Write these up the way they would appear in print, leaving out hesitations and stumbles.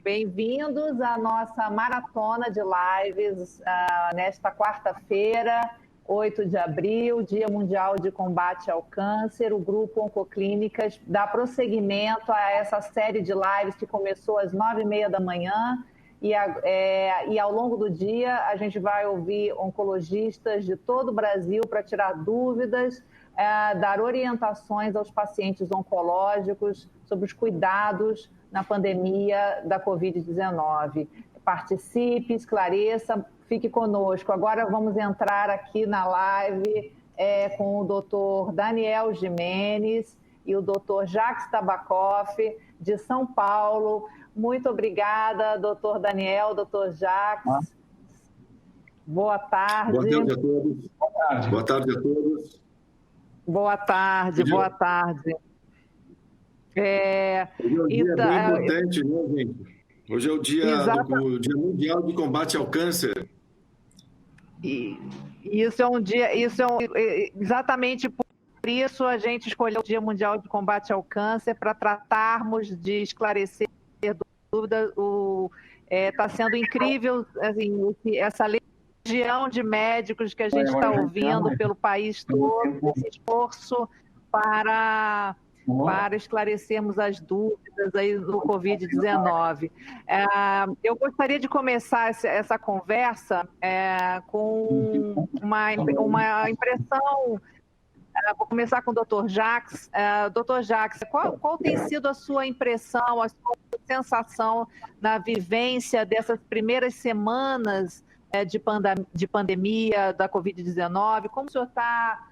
Bem-vindos à nossa maratona de lives nesta quarta-feira, 8 de abril, Dia Mundial de Combate ao Câncer. O Grupo Oncoclínicas dá prosseguimento a essa série de lives que começou às 9h30 da manhã e ao longo do dia a gente vai ouvir oncologistas de todo o Brasil para tirar dúvidas, dar orientações aos pacientes oncológicos sobre os cuidados na pandemia da Covid-19. Participe, esclareça, fique conosco. Agora vamos entrar aqui na live com o Dr. Daniel Gimenez e o Dr. Jacques Tabakoff, de São Paulo. Muito obrigada, Dr. Daniel, Dr. Jacques. Boa tarde. Boa tarde a todos. Boa tarde a todos. Boa tarde, boa tarde. Hoje é um dia bem importante, né, gente? Hoje é o dia Mundial de Combate ao Câncer. Exatamente por isso a gente escolheu o Dia Mundial de Combate ao Câncer para tratarmos de esclarecer dúvidas. Está sendo incrível assim, essa legião de médicos que a gente está ouvindo pelo país todo, esse esforço para esclarecermos as dúvidas aí do Covid-19. Eu gostaria de começar essa conversa com uma impressão. Vou começar com o Dr. Jacques. Dr. Jacques, qual tem sido a sua impressão, a sua sensação na vivência dessas primeiras semanas de pandemia da Covid-19? Como o senhor está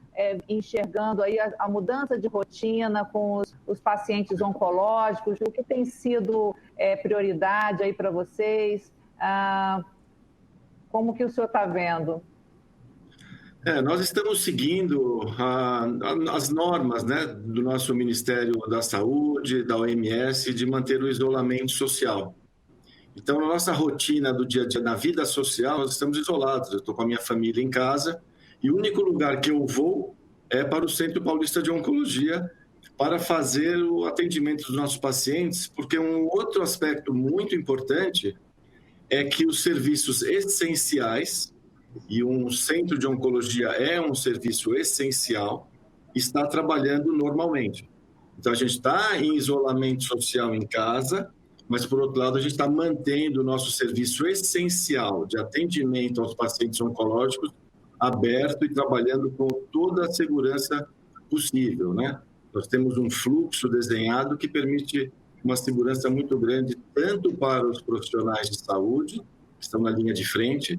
enxergando aí a mudança de rotina com os pacientes oncológicos? O que tem sido prioridade aí para vocês? Como que o senhor está vendo? Nós estamos seguindo as normas, né, do nosso Ministério da Saúde, da OMS, de manter o isolamento social. Então, na nossa rotina do dia a dia, na vida social, nós estamos isolados. Eu estou com a minha família em casa e o único lugar que eu vou é para o Centro Paulista de Oncologia para fazer o atendimento dos nossos pacientes, porque um outro aspecto muito importante é que os serviços essenciais, e um centro de oncologia é um serviço essencial, está trabalhando normalmente. Então, a gente está em isolamento social em casa, mas, por outro lado, a gente está mantendo o nosso serviço essencial de atendimento aos pacientes oncológicos aberto e trabalhando com toda a segurança possível, né? Nós temos um fluxo desenhado que permite uma segurança muito grande, tanto para os profissionais de saúde, que estão na linha de frente,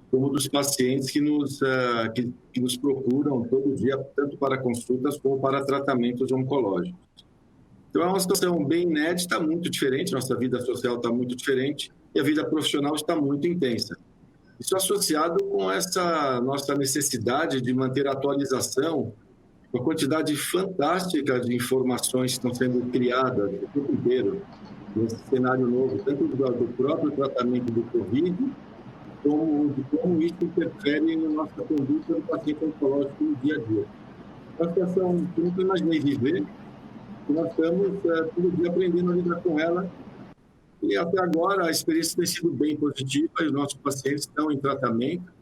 como dos pacientes que nos procuram todo dia, tanto para consultas como para tratamentos oncológicos. Então, é uma situação bem inédita, muito diferente, nossa vida social está muito diferente e a vida profissional está muito intensa. Isso associado com essa nossa necessidade de manter a atualização, com a quantidade fantástica de informações que estão sendo criadas o tempo inteiro, nesse cenário novo, tanto do próprio tratamento do Covid, como de como isso interfere na nossa conduta do paciente oncológico no dia a dia. É uma situação que eu nunca imaginei viver, e nós estamos todo dia aprendendo a lidar com ela, e até agora a experiência tem sido bem positiva, e os nossos pacientes estão em tratamento,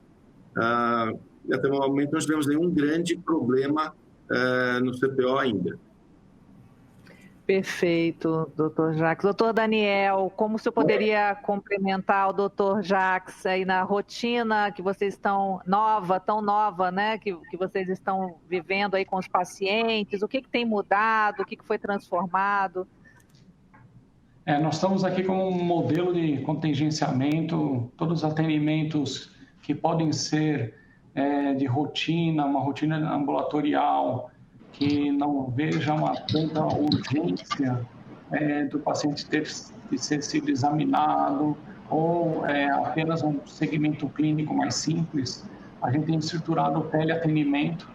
e até o momento não tivemos nenhum grande problema no CPO ainda. Perfeito, doutor Jacques. Doutor Daniel, como o senhor poderia complementar o doutor Jacques aí na rotina que vocês estão tão nova, né, que vocês estão vivendo aí com os pacientes? O que tem mudado? O que foi transformado? Nós estamos aqui com um modelo de contingenciamento, todos os atendimentos que podem ser de rotina, uma rotina ambulatorial, que não veja uma tanta urgência do paciente ter sido examinado ou apenas um segmento clínico mais simples. A gente tem estruturado o teleatendimento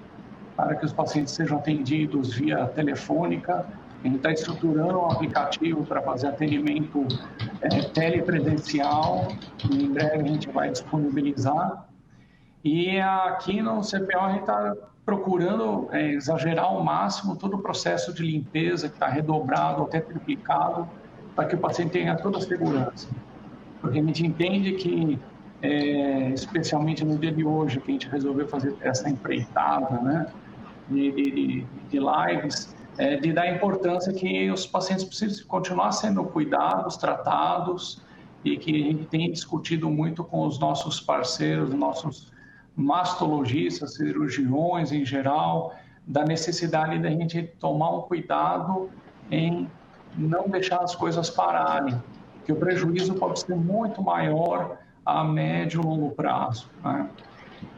para que os pacientes sejam atendidos via telefônica. A gente está estruturando um aplicativo para fazer atendimento telepresencial, e em breve a gente vai disponibilizar. E aqui no CPO a gente está procurando exagerar ao máximo todo o processo de limpeza que está redobrado, até triplicado, para que o paciente tenha toda a segurança. Porque a gente entende que, especialmente no dia de hoje, que a gente resolveu fazer essa empreitada, né, de lives, de dar importância que os pacientes precisam continuar sendo cuidados, tratados, e que a gente tem discutido muito com os nossos parceiros, nossos mastologistas, cirurgiões em geral, da necessidade da gente tomar um cuidado em não deixar as coisas pararem, que o prejuízo pode ser muito maior a médio e longo prazo, né?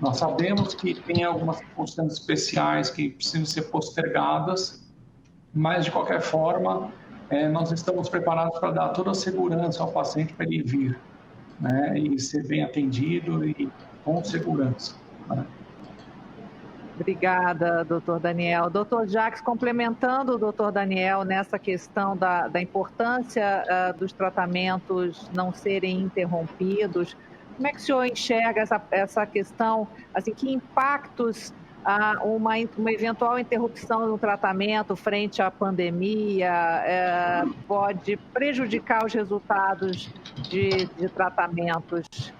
Nós sabemos que tem algumas circunstâncias especiais que precisam ser postergadas, mas, de qualquer forma, nós estamos preparados para dar toda a segurança ao paciente para ele vir, né, e ser bem atendido e com segurança, né? Obrigada, doutor Daniel. Doutor Jacques, complementando o doutor Daniel nessa questão da importância dos tratamentos não serem interrompidos, como é que o senhor enxerga essa questão, assim, que impactos uma eventual interrupção no tratamento frente à pandemia pode prejudicar os resultados de tratamentos?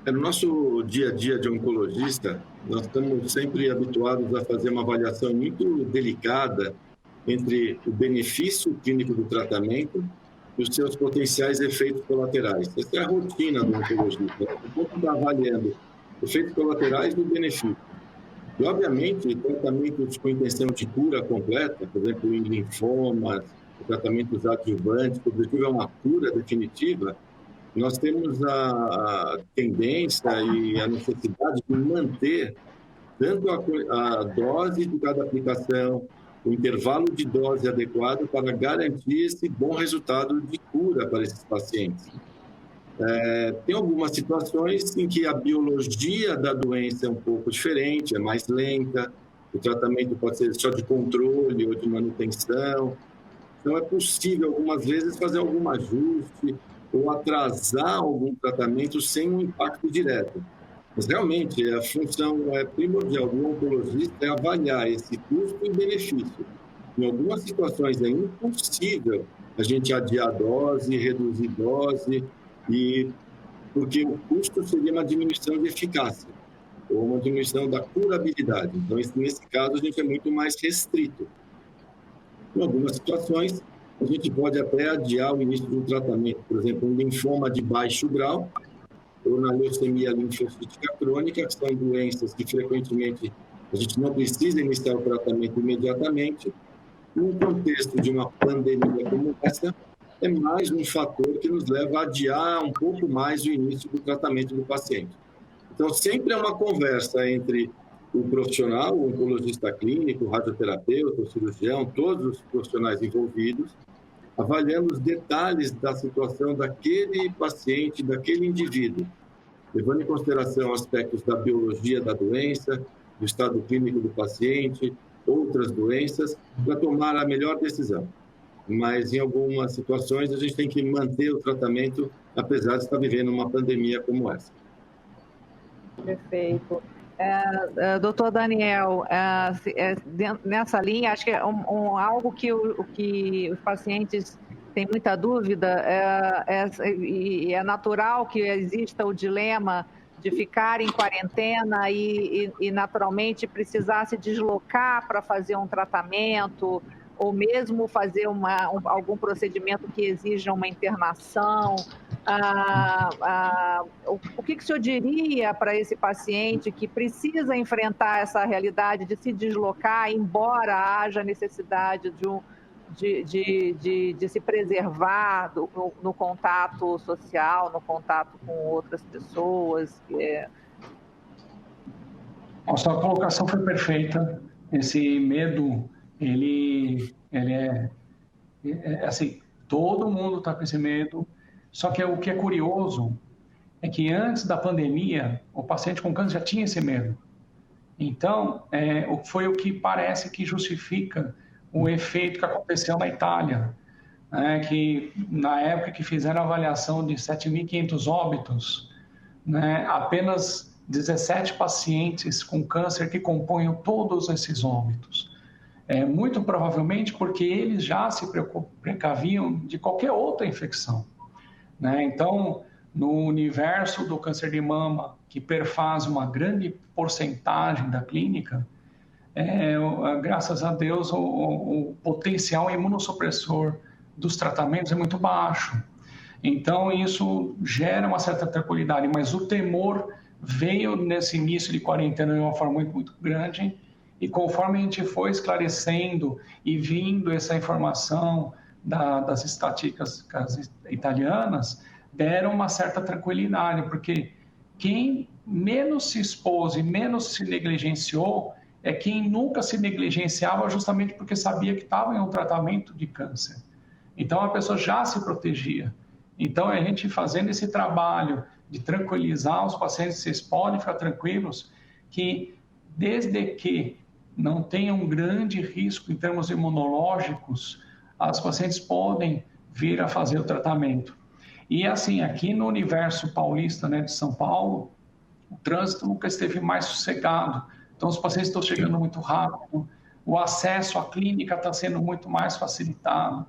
No nosso dia a dia de oncologista, nós estamos sempre habituados a fazer uma avaliação muito delicada entre o benefício clínico do tratamento e os seus potenciais efeitos colaterais. Essa é a rotina do oncologista. O pouco está avaliando efeitos colaterais e benefício. E, obviamente, tratamentos com intenção de cura completa, por exemplo, em linfomas, tratamentos adjuvantes, o objetivo é uma cura definitiva, nós temos a tendência e a necessidade de manter tanto a dose de cada aplicação, o intervalo de dose adequado para garantir esse bom resultado de cura para esses pacientes. Tem algumas situações em que a biologia da doença é um pouco diferente, é mais lenta, o tratamento pode ser só de controle ou de manutenção, então é possível algumas vezes fazer algum ajuste ou atrasar algum tratamento sem um impacto direto. Mas realmente a função primordial do oncologista é avaliar esse custo e benefício. Em algumas situações é impossível a gente adiar a dose, reduzir dose, porque o custo seria uma diminuição de eficácia ou uma diminuição da curabilidade. Então, nesse caso, a gente é muito mais restrito. Em algumas situações, a gente pode até adiar o início do tratamento, por exemplo, um linfoma de baixo grau ou na leucemia linfocítica crônica, que são doenças que frequentemente a gente não precisa iniciar o tratamento imediatamente. No contexto de uma pandemia como essa, é mais um fator que nos leva a adiar um pouco mais o início do tratamento do paciente. Então, sempre é uma conversa entre o profissional, o oncologista clínico, o radioterapeuta, o cirurgião, todos os profissionais envolvidos, avaliando os detalhes da situação daquele paciente, daquele indivíduo, levando em consideração aspectos da biologia da doença, do estado clínico do paciente, outras doenças, para tomar a melhor decisão. Mas, em algumas situações, a gente tem que manter o tratamento, apesar de estar vivendo uma pandemia como essa. Perfeito. Doutor Daniel, nessa linha, acho que é algo que os pacientes têm muita dúvida, e é natural que exista o dilema de ficar em quarentena e naturalmente precisar se deslocar para fazer um tratamento, ou mesmo fazer algum procedimento que exija uma internação. O que o senhor diria para esse paciente que precisa enfrentar essa realidade de se deslocar, embora haja necessidade de se preservar no contato social, no contato com outras pessoas? A sua colocação foi perfeita. Esse medo, ele é assim, todo mundo está com esse medo. Só que o que é curioso é que antes da pandemia, o paciente com câncer já tinha esse medo. Então, foi o que parece que justifica o efeito que aconteceu na Itália, né, que na época que fizeram a avaliação de 7.500 óbitos, né, apenas 17 pacientes com câncer que compõem todos esses óbitos. Muito provavelmente porque eles já se precaviam de qualquer outra infecção, né? Então, no universo do câncer de mama, que perfaz uma grande porcentagem da clínica, graças a Deus, o potencial imunossupressor dos tratamentos é muito baixo. Então, isso gera uma certa tranquilidade, mas o temor veio nesse início de quarentena de uma forma muito, muito grande, e conforme a gente foi esclarecendo e vindo essa informação das estatísticas italianas, deram uma certa tranquilidade, porque quem menos se expôs e menos se negligenciou é quem nunca se negligenciava justamente porque sabia que estava em um tratamento de câncer. Então, a pessoa já se protegia. Então, a gente fazendo esse trabalho de tranquilizar os pacientes, vocês podem ficar tranquilos que, desde que não tenha um grande risco em termos imunológicos, as pacientes podem vir a fazer o tratamento. E assim, aqui no universo paulista, né, de São Paulo, o trânsito nunca esteve mais sossegado. Então, os pacientes estão chegando muito rápido, o acesso à clínica está sendo muito mais facilitado,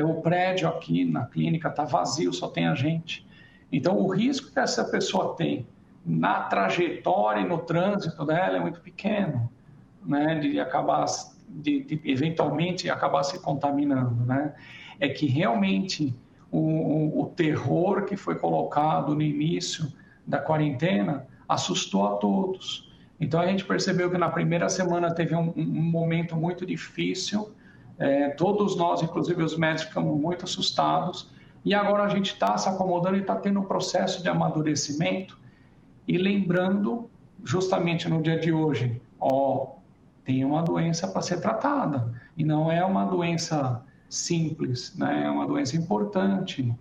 o prédio aqui na clínica está vazio, só tem a gente. Então, o risco que essa pessoa tem na trajetória e no trânsito dela é muito pequeno, né, de eventualmente acabar se contaminando, né? É que realmente o terror que foi colocado no início da quarentena assustou a todos. Então, a gente percebeu que na primeira semana teve um momento muito difícil, todos nós, inclusive os médicos, ficamos muito assustados, e agora a gente está se acomodando e está tendo um processo de amadurecimento, e lembrando, justamente no dia de hoje, tem uma doença para ser tratada, e não é uma doença simples, né? É uma doença importante.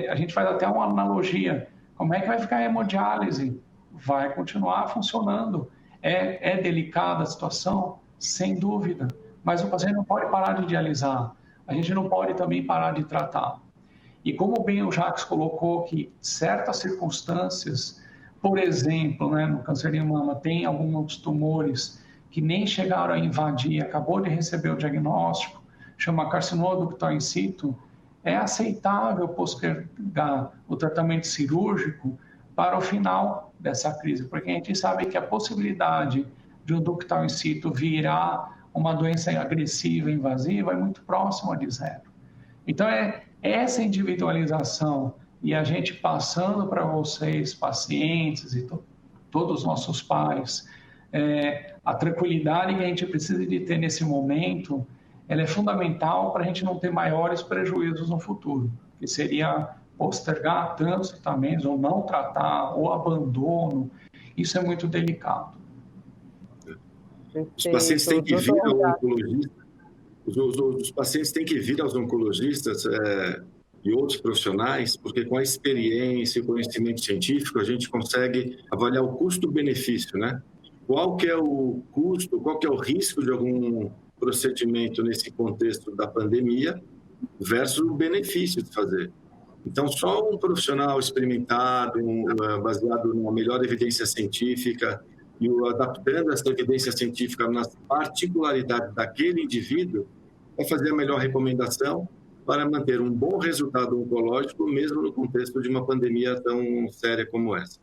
A gente faz até uma analogia, como é que vai ficar a hemodiálise? Vai continuar funcionando. É delicada a situação? Sem dúvida, mas o paciente não pode parar de dialisar, a gente não pode também parar de tratar. E como bem o Jacques colocou que certas circunstâncias, por exemplo, né, no câncer de mama, tem alguns tumores que nem chegaram a invadir, acabou de receber o diagnóstico, chama carcinoma ductal in situ, é aceitável postergar o tratamento cirúrgico para o final dessa crise, porque a gente sabe que a possibilidade de um ductal in situ virar uma doença agressiva, invasiva, é muito próxima de zero. Então, essa individualização e a gente passando para vocês, pacientes e todos os nossos pais, a tranquilidade que a gente precisa de ter nesse momento, ela é fundamental para a gente não ter maiores prejuízos no futuro, que seria postergar tantos tratamentos, ou não tratar, ou abandono. Isso é muito delicado. Os pacientes têm que vir ao oncologista, os pacientes têm que vir aos oncologistas e outros profissionais, porque com a experiência e o conhecimento científico a gente consegue avaliar o custo-benefício, né? Qual que é o custo, qual que é o risco de algum procedimento nesse contexto da pandemia versus o benefício de fazer. Então, só um profissional experimentado, baseado numa melhor evidência científica e adaptando essa evidência científica nas particularidades daquele indivíduo, vai fazer a melhor recomendação para manter um bom resultado oncológico, mesmo no contexto de uma pandemia tão séria como essa.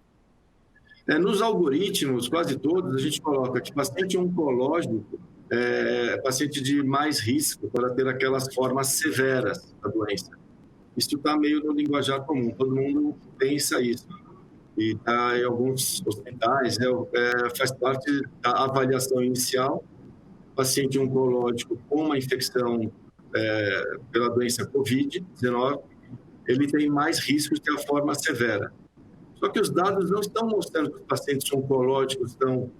Nos algoritmos, quase todos, a gente coloca que paciente oncológico é paciente de mais risco para ter aquelas formas severas da doença. Isso está meio no linguajar comum, todo mundo pensa isso. E está em alguns hospitais, faz parte da avaliação inicial. Paciente oncológico com uma infecção pela doença COVID-19, ele tem mais riscos que a forma severa. Só que os dados não estão mostrando que os pacientes oncológicos estão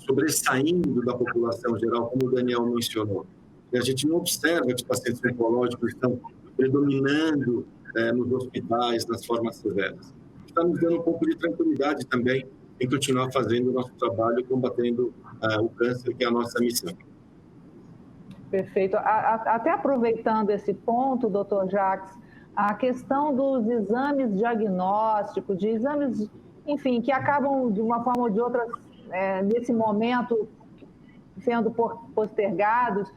sobressaindo da população geral, como o Daniel mencionou. E a gente não observa que os pacientes oncológicos estão predominando nos hospitais, nas formas severas. Está nos dando um pouco de tranquilidade também em continuar fazendo o nosso trabalho, combatendo o câncer, que é a nossa missão. Perfeito. Até aproveitando esse ponto, doutor Jacques, a questão dos exames diagnósticos, de exames, enfim, que acabam de uma forma ou de outra, nesse momento, sendo postergados.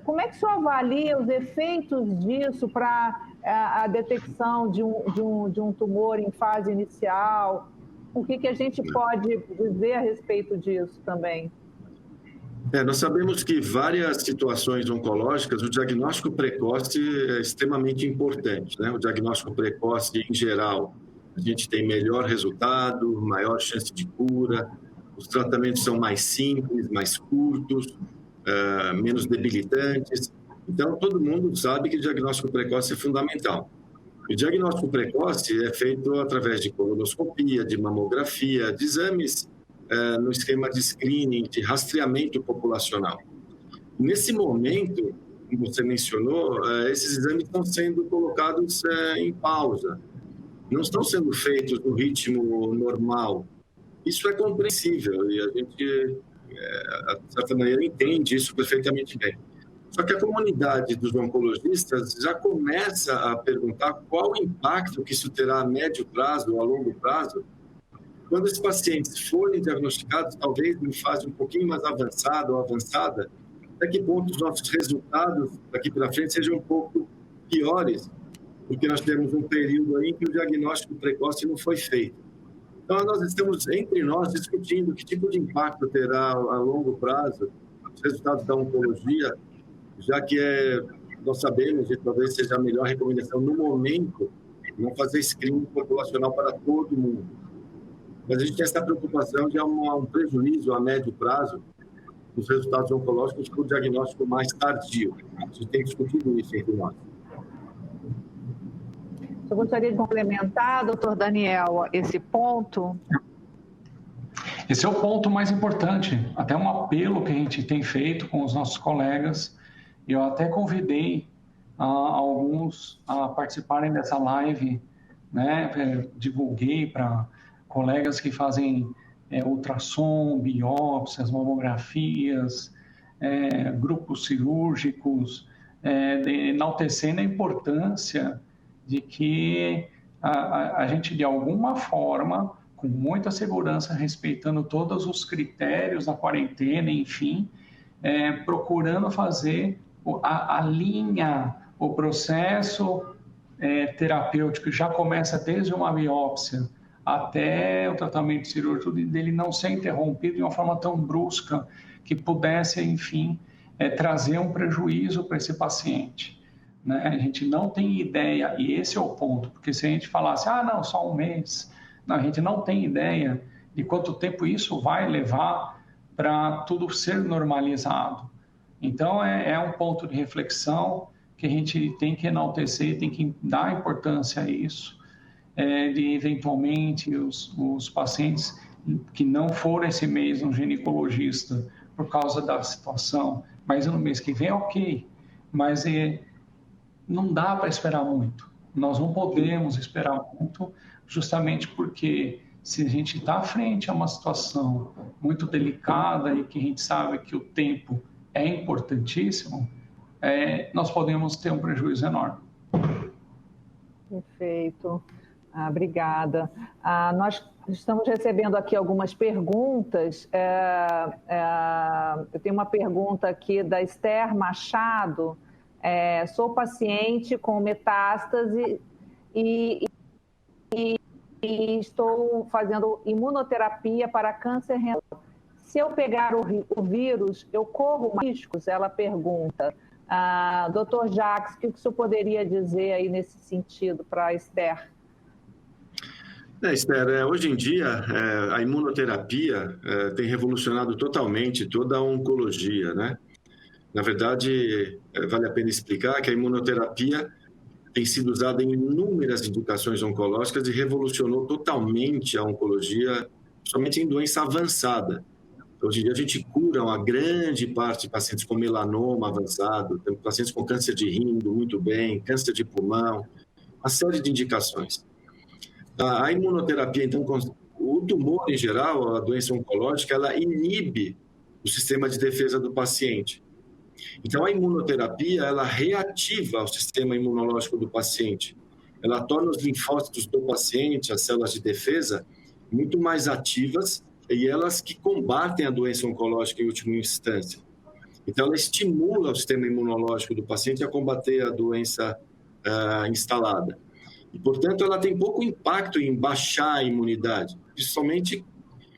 Como é que o senhor avalia os efeitos disso para a detecção de um tumor em fase inicial? O que a gente pode dizer a respeito disso também? Nós sabemos que várias situações oncológicas, o diagnóstico precoce é extremamente importante, né? O diagnóstico precoce, em geral, a gente tem melhor resultado, maior chance de cura, os tratamentos são mais simples, mais curtos, menos debilitantes. Então, todo mundo sabe que o diagnóstico precoce é fundamental. O diagnóstico precoce é feito através de colonoscopia, de mamografia, de exames no esquema de screening, de rastreamento populacional. Nesse momento, como você mencionou, esses exames estão sendo colocados em pausa. Não estão sendo feitos no ritmo normal. Isso é compreensível e a gente, de certa maneira, entende isso perfeitamente bem. Só que a comunidade dos oncologistas já começa a perguntar qual o impacto que isso terá a médio prazo ou a longo prazo quando esses pacientes forem diagnosticados, talvez em fase um pouquinho mais avançada ou avançada, até que ponto os nossos resultados daqui para frente sejam um pouco piores, porque nós temos um período aí em que o diagnóstico precoce não foi feito. Então, nós estamos, entre nós, discutindo que tipo de impacto terá a longo prazo os resultados da oncologia, já que nós sabemos, e talvez seja a melhor recomendação no momento, não fazer screening populacional para todo mundo. Mas a gente tem essa preocupação de um prejuízo a médio prazo dos resultados oncológicos por diagnóstico mais tardio. A gente tem discutido isso entre nós. Eu gostaria de complementar, doutor Daniel, esse ponto. Esse é o ponto mais importante, até um apelo que a gente tem feito com os nossos colegas. Eu até convidei alguns a participarem dessa live, né? Divulguei para colegas que fazem ultrassom, biópsias, mamografias, grupos cirúrgicos, enaltecendo a importância de que a gente, de alguma forma, com muita segurança, respeitando todos os critérios da quarentena, enfim, procurando fazer a linha, o processo terapêutico já começa desde uma biópsia até o tratamento cirúrgico, dele não ser interrompido de uma forma tão brusca que pudesse, enfim, trazer um prejuízo para esse paciente. Né? A gente não tem ideia, e esse é o ponto, porque se a gente falasse, não, só um mês, não, a gente não tem ideia de quanto tempo isso vai levar para tudo ser normalizado. Então, é um ponto de reflexão que a gente tem que enaltecer, tem que dar importância a isso, de eventualmente os pacientes que não foram esse mês no ginecologista por causa da situação, mas no mês que vem, ok, mas não dá para esperar muito. Nós não podemos esperar muito, justamente porque se a gente está frente a uma situação muito delicada e que a gente sabe que o tempo é importantíssimo, nós podemos ter um prejuízo enorme. Perfeito. Obrigada. Nós estamos recebendo aqui algumas perguntas. Eu tenho uma pergunta aqui da Esther Machado. Sou paciente com metástase e estou fazendo imunoterapia para câncer renal. Se eu pegar o vírus, eu corro riscos? Ela pergunta. Doutor Jacques, o que o senhor poderia dizer aí nesse sentido para a Esther? Esther, hoje em dia, a imunoterapia tem revolucionado totalmente toda a oncologia, né? Na verdade, vale a pena explicar que a imunoterapia tem sido usada em inúmeras indicações oncológicas e revolucionou totalmente a oncologia, somente em doença avançada. Hoje em dia, a gente cura uma grande parte de pacientes com melanoma avançado, pacientes com câncer de rim muito bem, câncer de pulmão, uma série de indicações. A imunoterapia, então, o tumor em geral, a doença oncológica, ela inibe o sistema de defesa do paciente. Então, a imunoterapia, ela reativa o sistema imunológico do paciente. Ela torna os linfócitos do paciente, as células de defesa, muito mais ativas e elas que combatem a doença oncológica em última instância. Então, ela estimula o sistema imunológico do paciente a combater a doença instalada. E, portanto, ela tem pouco impacto em baixar a imunidade, principalmente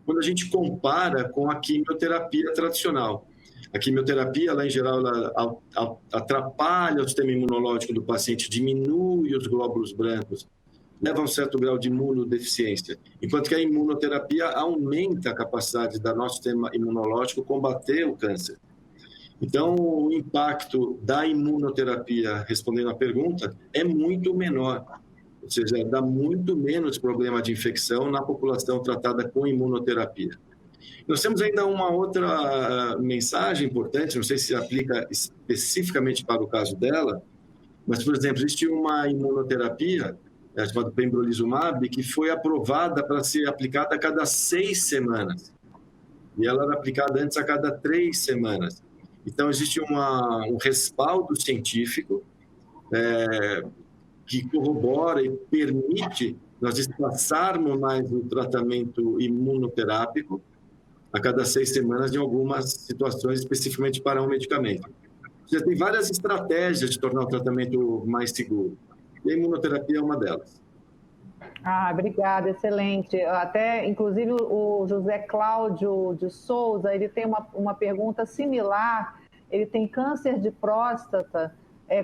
quando a gente compara com a quimioterapia tradicional. A quimioterapia, ela, em geral, ela atrapalha o sistema imunológico do paciente, diminui os glóbulos brancos, leva a um certo grau de imunodeficiência, enquanto que a imunoterapia aumenta a capacidade do nosso sistema imunológico combater o câncer. Então, o impacto da imunoterapia, respondendo à pergunta, é muito menor, ou seja, dá muito menos problema de infecção na população tratada com imunoterapia. Nós temos ainda uma outra mensagem importante, não sei se aplica especificamente para o caso dela, mas, por exemplo, existe uma imunoterapia chamada pembrolizumab, que foi aprovada para ser aplicada a cada 6 semanas. E ela era aplicada antes a cada 3 semanas. Então, existe um respaldo científico que corrobora e permite nós espaçarmos mais o tratamento imunoterápico a cada 6 semanas em algumas situações, especificamente para um medicamento. Já tem várias estratégias de tornar o tratamento mais seguro. E a imunoterapia é uma delas. Obrigada, excelente. Até, inclusive, o José Cláudio de Souza, ele tem uma pergunta similar. Ele tem câncer de próstata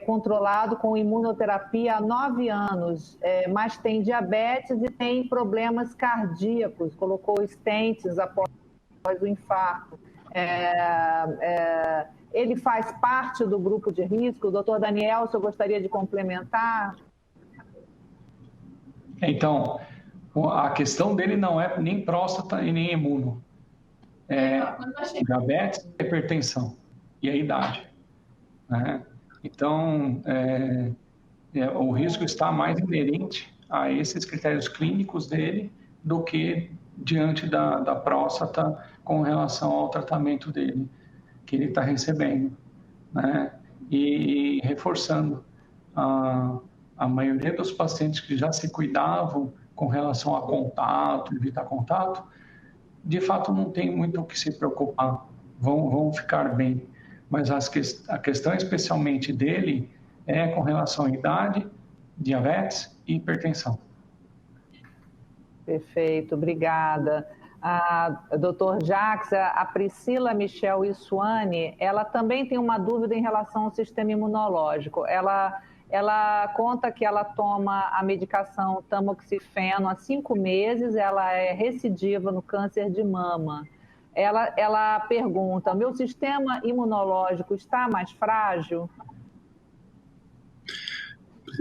controlado com imunoterapia há 9 anos, mas tem diabetes e tem problemas cardíacos, colocou stents após o infarto. Ele faz parte do grupo de risco? Doutor Daniel, se eu gostaria de complementar? Então, a questão dele não é nem próstata e nem imuno. É diabetes, hipertensão e a idade. Né? Então, o risco está mais inerente a esses critérios clínicos dele do que diante da próstata com relação ao tratamento dele, que ele está recebendo. Né? E reforçando, a maioria dos pacientes que já se cuidavam com relação a contato, evitar contato, de fato não tem muito o que se preocupar, vão ficar bem. Mas a questão especialmente dele é com relação à idade, diabetes e hipertensão. Perfeito, obrigada. Doutor Jacques, a Priscila Michel Issuani, ela também tem uma dúvida em relação ao sistema imunológico. Ela conta que ela toma a medicação tamoxifeno há 5 meses, ela é recidiva no câncer de mama. Ela pergunta, meu sistema imunológico está mais frágil?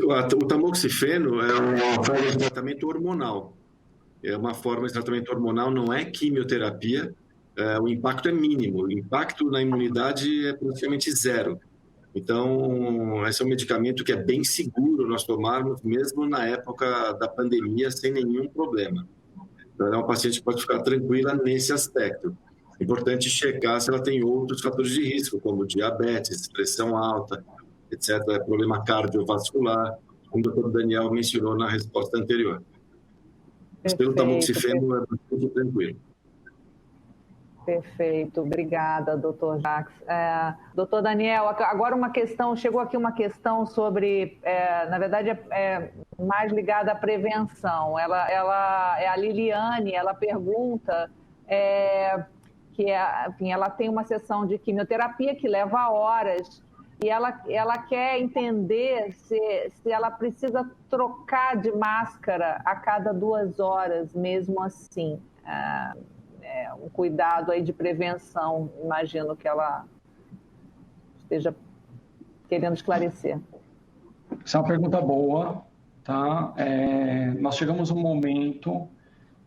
O tamoxifeno é uma forma de tratamento hormonal. É uma forma de tratamento hormonal, não é quimioterapia. O impacto é mínimo. O impacto na imunidade é praticamente zero. Então, esse é um medicamento que é bem seguro nós tomarmos, mesmo na época da pandemia, sem nenhum problema. Então, é uma paciente que pode ficar tranquila nesse aspecto. É importante checar se ela tem outros fatores de risco, como diabetes, pressão alta, etc., problema cardiovascular, como o doutor Daniel mencionou na resposta anterior. Mas pelo tamoxifeno é bastante tranquilo. Perfeito, obrigada, doutor Jacques. Doutor Daniel, agora chegou aqui uma questão sobre, na verdade, mais ligada à prevenção. Ela é a Liliane, ela pergunta que enfim, ela tem uma sessão de quimioterapia que leva horas e ela quer entender se ela precisa trocar de máscara a cada 2 horas, mesmo assim. Um cuidado aí de prevenção, imagino que ela esteja querendo esclarecer. Essa é uma pergunta boa, tá? Nós chegamos a um momento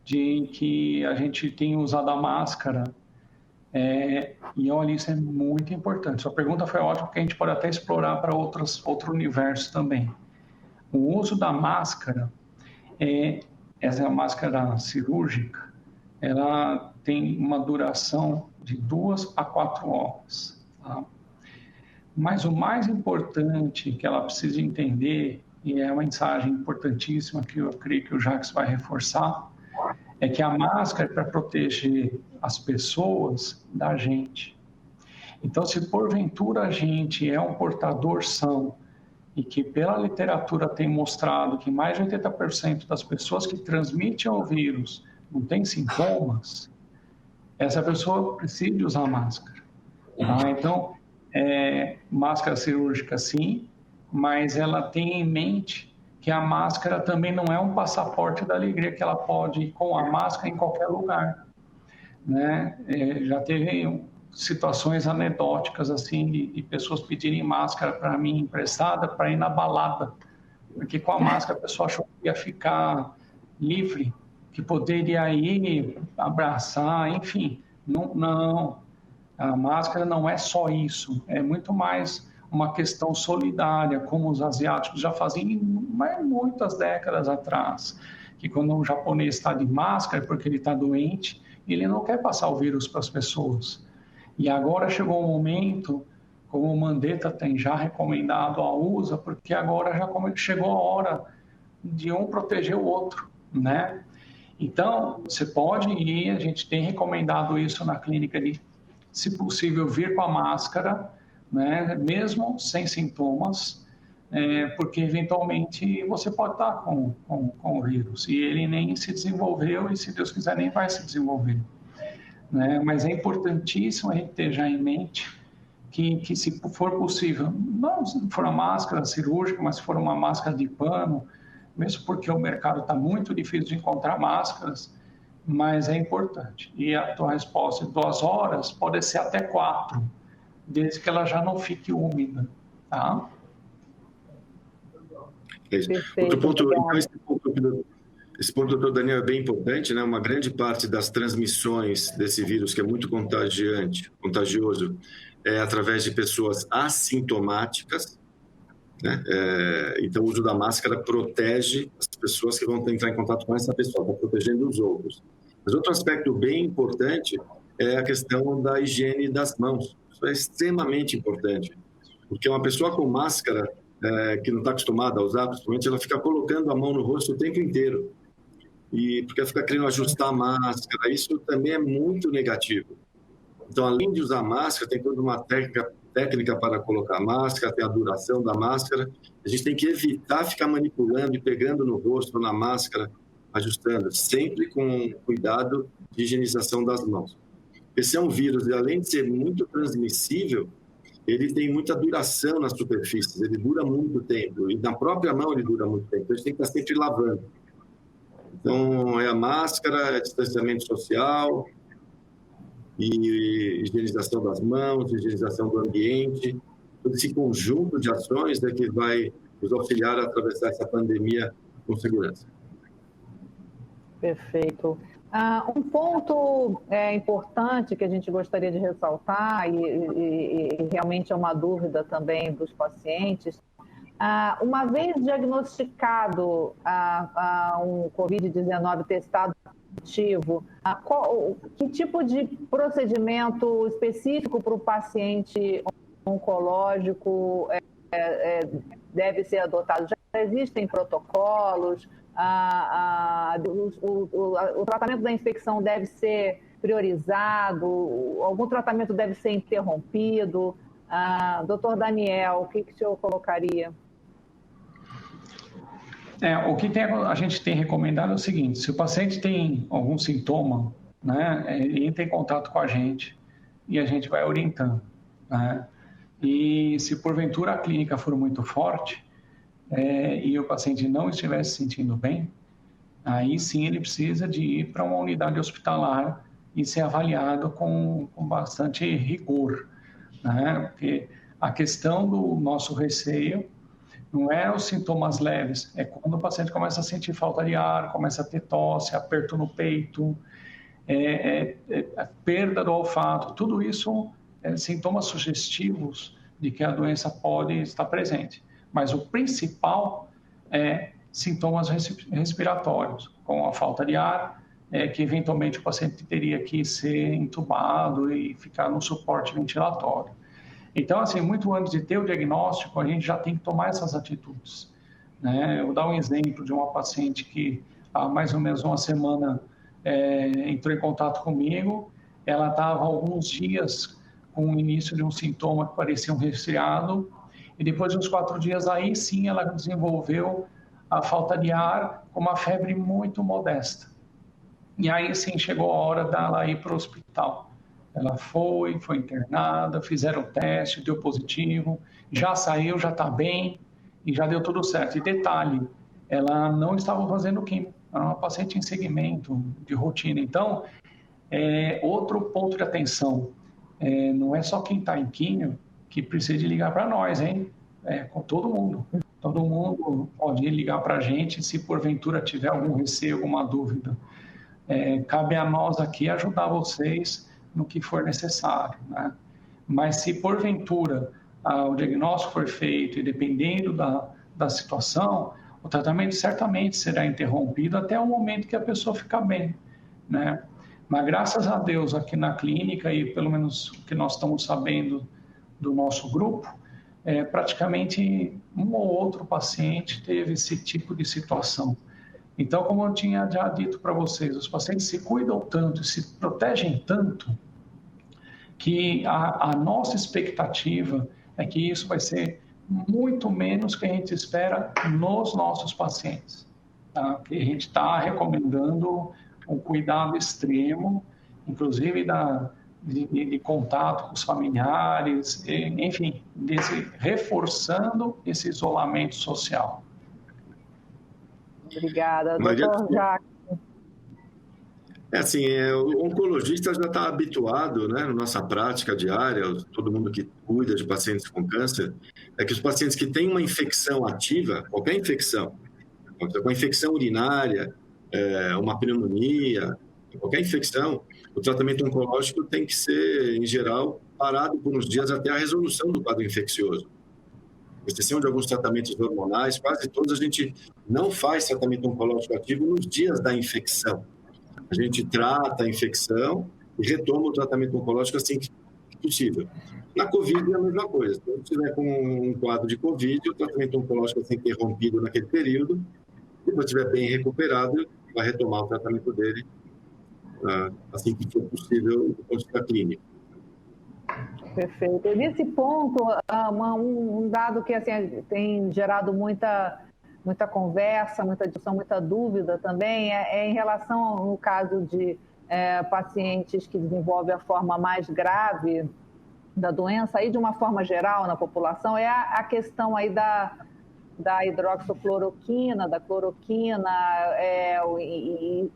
de que a gente tem usado a máscara e olha, isso é muito importante. Sua pergunta foi ótima, porque a gente pode até explorar para outro universo também. O uso da máscara, essa é a máscara cirúrgica, ela tem uma duração de 2 a 4 horas. Tá? Mas o mais importante que ela precisa entender, e é uma mensagem importantíssima que eu creio que o Jacques vai reforçar, é que a máscara é para proteger as pessoas da gente. Então, se porventura a gente é um portador são e que pela literatura tem mostrado que mais de 80% das pessoas que transmitem o vírus não têm sintomas, essa pessoa precisa usar máscara. Tá? Então, máscara cirúrgica sim, mas ela tem em mente que a máscara também não é um passaporte da alegria, que ela pode ir com a máscara em qualquer lugar. Né? Já teve situações anedóticas assim de pessoas pedirem máscara para mim emprestada para ir na balada, porque com a máscara a pessoa achou que ia ficar livre, que poderia ir abraçar, enfim. Não, a máscara não é só isso, é muito mais uma questão solidária, como os asiáticos já faziam muitas décadas atrás, que quando um japonês está de máscara é porque ele está doente, ele não quer passar o vírus para as pessoas. E agora chegou um momento, como o Mandetta tem já recomendado a usa, porque agora já chegou a hora de um proteger o outro, né? Então, você pode ir, a gente tem recomendado isso na clínica de, se possível, vir com a máscara, né? Mesmo sem sintomas, porque eventualmente você pode estar com o vírus e ele nem se desenvolveu e, se Deus quiser, nem vai se desenvolver. Né? Mas é importantíssimo a gente ter já em mente que se for possível, não se for uma máscara cirúrgica, mas se for uma máscara de pano, mesmo porque o mercado está muito difícil de encontrar máscaras, mas é importante. E a tua resposta de 2 horas pode ser até 4, desde que ela já não fique úmida, tá? Outro ponto, então, esse ponto, doutor Daniel, é bem importante, né? Uma grande parte das transmissões desse vírus, que é muito contagioso, é através de pessoas assintomáticas, né? Então, o uso da máscara protege as pessoas que vão entrar em contato com essa pessoa, está protegendo os outros. Mas outro aspecto bem importante é a questão da higiene das mãos. Isso é extremamente importante, porque uma pessoa com máscara, que não está acostumada a usar, principalmente, ela fica colocando a mão no rosto o tempo inteiro. E porque ela fica querendo ajustar a máscara, isso também é muito negativo. Então, além de usar máscara, tem toda uma técnica para colocar a máscara, tem a duração da máscara. A gente tem que evitar ficar manipulando e pegando no rosto, na máscara, ajustando, sempre com cuidado de higienização das mãos. Esse é um vírus, e além de ser muito transmissível, ele tem muita duração nas superfícies, ele dura muito tempo, e na própria mão ele dura muito tempo, então a gente tem que estar sempre lavando. Então, é a máscara, é distanciamento social, e higienização das mãos, higienização do ambiente, todo esse conjunto de ações que vai nos auxiliar a atravessar essa pandemia com segurança. Perfeito. Um ponto importante que a gente gostaria de ressaltar, e realmente é uma dúvida também dos pacientes, uma vez diagnosticado um Covid-19 testado positivo, que tipo de procedimento específico para o paciente oncológico deve ser adotado? Já existem protocolos? O tratamento da infecção deve ser priorizado? Algum tratamento deve ser interrompido? Doutor Daniel, o que o senhor colocaria? O que a gente tem recomendado é o seguinte: se o paciente tem algum sintoma, né, ele entra em contato com a gente e a gente vai orientando, né? E se porventura a clínica for muito forte e o paciente não estiver se sentindo bem, aí sim ele precisa de ir para uma unidade hospitalar e ser avaliado com bastante rigor, né? Porque a questão do nosso receio não é os sintomas leves, é quando o paciente começa a sentir falta de ar, começa a ter tosse, aperto no peito, a perda do olfato, tudo isso é sintomas sugestivos de que a doença pode estar presente. Mas o principal é sintomas respiratórios, com a falta de ar, que eventualmente o paciente teria que ser entubado e ficar no suporte ventilatório. Então, assim, muito antes de ter o diagnóstico, a gente já tem que tomar essas atitudes, né? Eu vou dar um exemplo de uma paciente que há mais ou menos uma semana entrou em contato comigo. Ela estava há alguns dias com o início de um sintoma que parecia um resfriado, e depois de uns 4 dias, aí sim ela desenvolveu a falta de ar com uma febre muito modesta. E aí sim chegou a hora dela ir para o hospital. Ela foi internada, fizeram o teste, deu positivo, já saiu, já está bem e já deu tudo certo. E detalhe, ela não estava fazendo químio, era uma paciente em segmento de rotina. Então, outro ponto de atenção, não é só quem está em químio que precisa de ligar para nós, hein? Com todo mundo. Todo mundo pode ligar para a gente se porventura tiver algum receio, alguma dúvida. Cabe a nós aqui ajudar vocês no que for necessário, né? Mas se porventura o diagnóstico for feito e dependendo da situação, o tratamento certamente será interrompido até o momento que a pessoa ficar bem, né? Mas graças a Deus aqui na clínica, e pelo menos o que nós estamos sabendo do nosso grupo, praticamente um ou outro paciente teve esse tipo de situação. Então, como eu tinha já dito para vocês, os pacientes se cuidam tanto e se protegem tanto que a nossa expectativa é que isso vai ser muito menos que a gente espera nos nossos pacientes. Tá? Que a gente está recomendando um cuidado extremo, inclusive de contato com os familiares, enfim, reforçando esse isolamento social. Obrigada, doutor Jacques. Assim, o oncologista já está habituado, né, na nossa prática diária, todo mundo que cuida de pacientes com câncer, que os pacientes que têm uma infecção ativa, qualquer infecção, uma infecção urinária, uma pneumonia, qualquer infecção, o tratamento oncológico tem que ser, em geral, parado por uns dias até a resolução do quadro infeccioso. Com exceção de alguns tratamentos hormonais, quase todos a gente não faz tratamento oncológico ativo nos dias da infecção. A gente trata a infecção e retoma o tratamento oncológico assim que possível. Na Covid é a mesma coisa. Se você estiver com um quadro de Covid, o tratamento oncológico vai ser interrompido naquele período. Se você estiver bem recuperado, vai retomar o tratamento dele assim que for possível do ponto de vista clínico. Perfeito. Nesse ponto, um dado que assim, tem gerado muita conversa, muita discussão, muita dúvida também, em relação no caso de pacientes que desenvolvem a forma mais grave da doença, aí de uma forma geral na população, é a questão aí da hidroxicloroquina, da cloroquina, e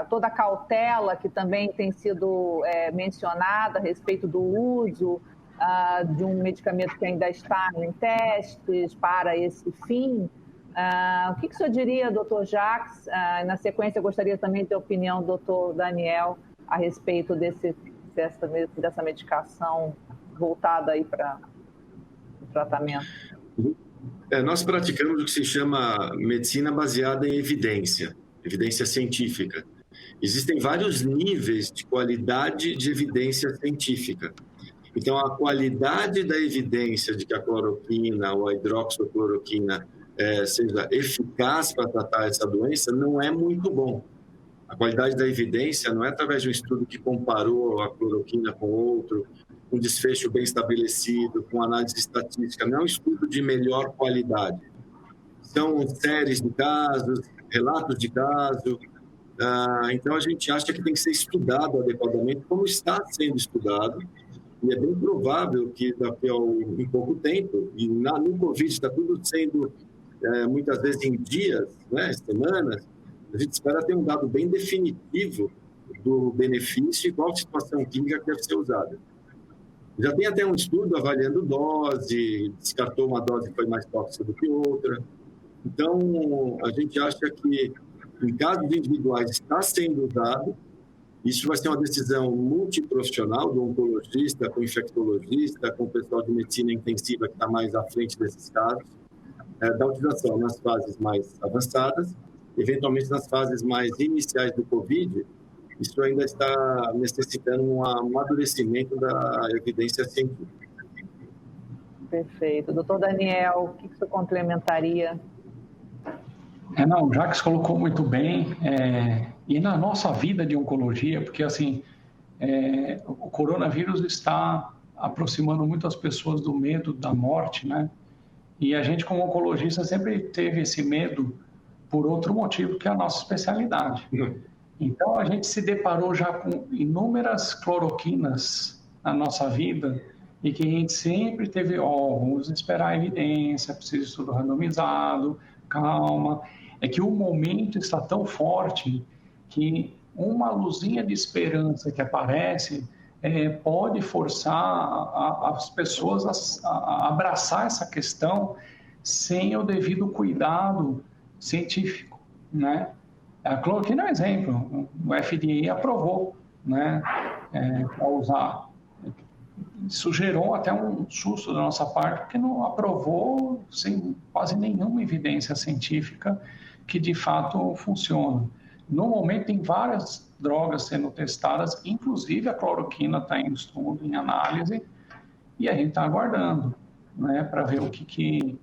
toda a cautela que também tem sido mencionada a respeito do uso de um medicamento que ainda está em testes para esse fim. O que o senhor diria, doutor Jacques? Na sequência, eu gostaria também de ter a opinião do doutor Daniel a respeito dessa medicação voltada aí para o tratamento. Nós praticamos o que se chama medicina baseada em evidência científica. Existem vários níveis de qualidade de evidência científica. Então, a qualidade da evidência de que a cloroquina ou a hidroxicloroquina seja eficaz para tratar essa doença não é muito bom. A qualidade da evidência não é através de um estudo que comparou a cloroquina com outro, um desfecho bem estabelecido, com análise estatística, não é um estudo de melhor qualidade. São séries de casos, relatos de caso. Então, a gente acha que tem que ser estudado adequadamente, como está sendo estudado, e é bem provável que daqui em pouco tempo, e no Covid está tudo sendo, muitas vezes em dias, né, semanas, a gente espera ter um dado bem definitivo do benefício e qual situação química que deve ser usada. Já tem até um estudo avaliando dose, descartou uma dose que foi mais tóxica do que outra. Então, a gente acha que, em casos individuais, está sendo usado. Isso vai ser uma decisão multiprofissional do oncologista, com o infectologista, com o pessoal de medicina intensiva que está mais à frente desses casos, da utilização nas fases mais avançadas, eventualmente nas fases mais iniciais do Covid. Isso ainda está necessitando um amadurecimento da evidência científica. Perfeito. Doutor Daniel, o que você complementaria? Não, o Jacques colocou muito bem, e na nossa vida de oncologia, porque assim, o coronavírus está aproximando muito as pessoas do medo da morte, né? E a gente, como oncologista, sempre teve esse medo por outro motivo, que é a nossa especialidade. Então, a gente se deparou já com inúmeras cloroquinas na nossa vida e que a gente sempre teve, vamos esperar a evidência, precisa de estudo randomizado, calma. É que o momento está tão forte que uma luzinha de esperança que aparece pode forçar as pessoas a abraçar essa questão sem o devido cuidado científico, né? A cloroquina é um exemplo. O FDA aprovou, né, para usar. Isso gerou até um susto da nossa parte, porque não aprovou sem quase nenhuma evidência científica que de fato funciona. No momento, tem várias drogas sendo testadas, inclusive a cloroquina está em estudo, em análise, e a gente está aguardando, né, para ver o que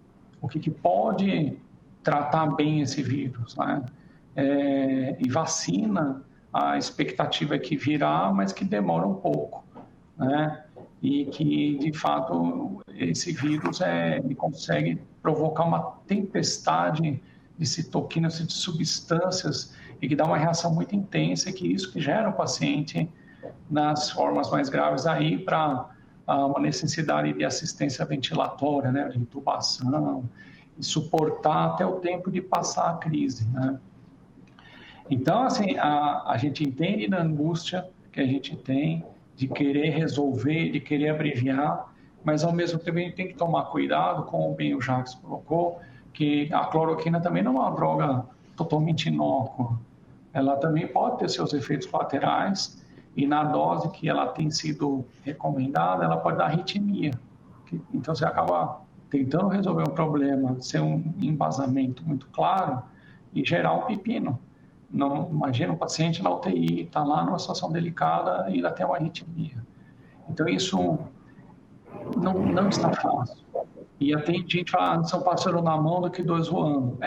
pode tratar bem esse vírus, né? E vacina, a expectativa é que virá, mas que demora um pouco, né? E que, de fato, esse vírus ele consegue provocar uma tempestade de citoquinas e de substâncias e que dá uma reação muito intensa e que isso que gera o paciente nas formas mais graves aí para uma necessidade de assistência ventilatória, né, de intubação, e suportar até o tempo de passar a crise, né? Então, assim, a gente entende da angústia que a gente tem de querer resolver, de querer abreviar, mas ao mesmo tempo a gente tem que tomar cuidado, como bem o Jacques colocou, que a cloroquina também não é uma droga totalmente inócua. Ela também pode ter seus efeitos colaterais e na dose que ela tem sido recomendada, ela pode dar arritmia. Então você acaba tentando resolver um problema sem um embasamento muito claro e gerar um pepino. Não, imagina um paciente na UTI, está lá numa situação delicada e ainda tem uma arritmia. Então, isso não está fácil. E até gente fala, são pássaro na mão do que dois voando.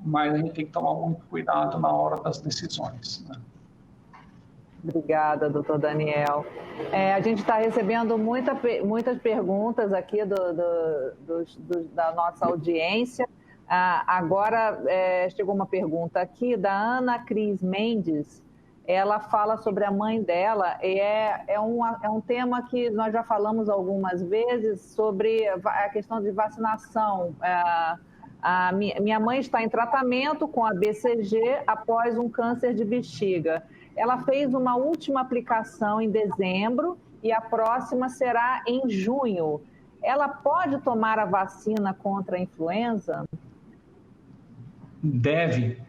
Mas a gente tem que tomar muito cuidado na hora das decisões, né? Obrigada, doutor Daniel. A gente está recebendo muitas perguntas aqui da nossa audiência. Agora chegou uma pergunta aqui da Ana Cris Mendes. Ela fala sobre a mãe dela e é um tema que nós já falamos algumas vezes sobre a questão de vacinação. Minha mãe está em tratamento com a BCG após um câncer de bexiga. Ela fez uma última aplicação em dezembro e a próxima será em junho. Ela pode tomar a vacina contra a influenza? Deve.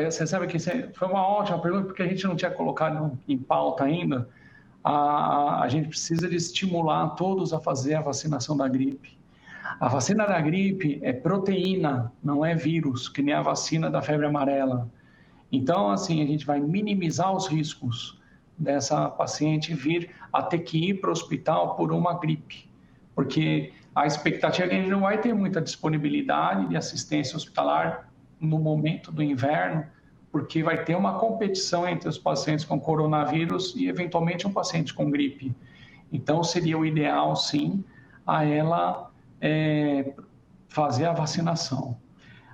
Você sabe que foi uma ótima pergunta, porque a gente não tinha colocado em pauta ainda. A gente precisa de estimular todos a fazer a vacinação da gripe. A vacina da gripe é proteína, não é vírus, que nem a vacina da febre amarela. Então, assim, a gente vai minimizar os riscos dessa paciente vir a ter que ir para o hospital por uma gripe, porque a expectativa é que a gente não vai ter muita disponibilidade de assistência hospitalar no momento do inverno, porque vai ter uma competição entre os pacientes com coronavírus e, eventualmente, um paciente com gripe. Então, seria o ideal, sim, a ela fazer a vacinação.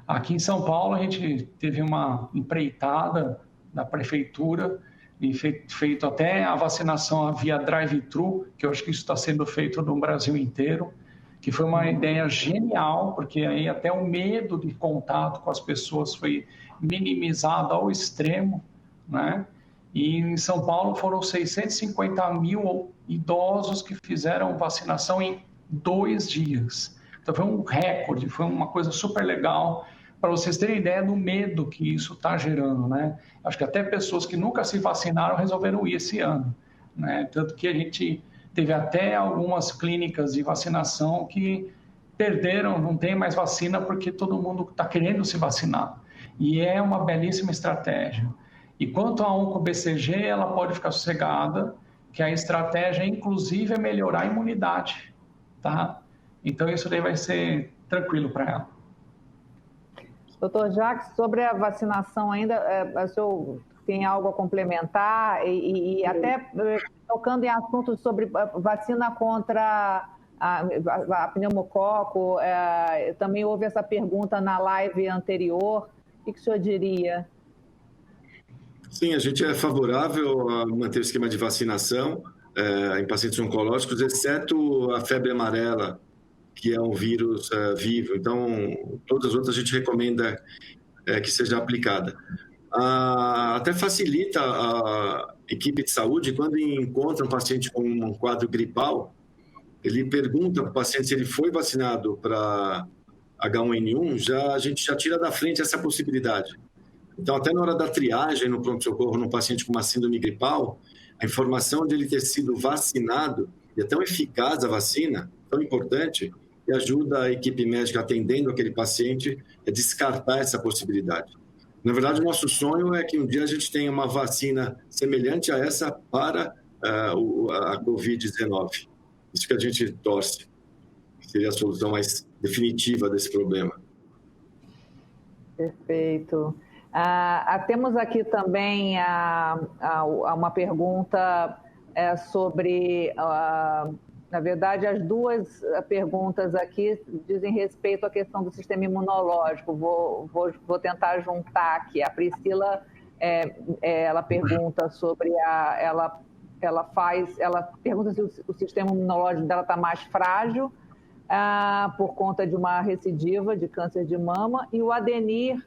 Aqui em São Paulo, a gente teve uma empreitada da prefeitura e feito até a vacinação via drive-thru, que eu acho que isso está sendo feito no Brasil inteiro, que foi uma ideia genial, porque aí até o medo de contato com as pessoas foi minimizado ao extremo, né? E em São Paulo foram 650 mil idosos que fizeram vacinação em 2 dias. Então foi um recorde, foi uma coisa super legal, para vocês terem ideia do medo que isso está gerando, né? Acho que até pessoas que nunca se vacinaram resolveram ir esse ano, né? Tanto que a gente teve até algumas clínicas de vacinação que perderam, não tem mais vacina porque todo mundo está querendo se vacinar. E é uma belíssima estratégia. E quanto à OncoBCG, ela pode ficar sossegada, que a estratégia, inclusive, é melhorar a imunidade, tá? Então, isso daí vai ser tranquilo para ela. Doutor Jacques, sobre a vacinação ainda, o senhor tem algo a complementar? E até tocando em assuntos sobre vacina contra a pneumococo, também houve essa pergunta na live anterior. O que o senhor diria? Sim, a gente é favorável a manter o esquema de vacinação em pacientes oncológicos, exceto a febre amarela, que é um vírus vivo. Então, todas as outras a gente recomenda que seja aplicada. Até facilita a equipe de saúde, quando encontra um paciente com um quadro gripal, ele pergunta para o paciente se ele foi vacinado para H1N1, a gente já tira da frente essa possibilidade. Então, até na hora da triagem no pronto-socorro, num paciente com uma síndrome gripal, a informação de ele ter sido vacinado, e é tão eficaz a vacina, tão importante, que ajuda a equipe médica atendendo aquele paciente a descartar essa possibilidade. Na verdade, o nosso sonho é que um dia a gente tenha uma vacina semelhante a essa para a Covid-19. Isso que a gente torce, que seria a solução mais definitiva desse problema. Perfeito. Temos aqui também uma pergunta sobre, na verdade, as duas perguntas aqui dizem respeito à questão do sistema imunológico. Vou tentar juntar aqui. A Priscila, ela pergunta sobre ela pergunta se o sistema imunológico dela está mais frágil por conta de uma recidiva de câncer de mama, e o Adenir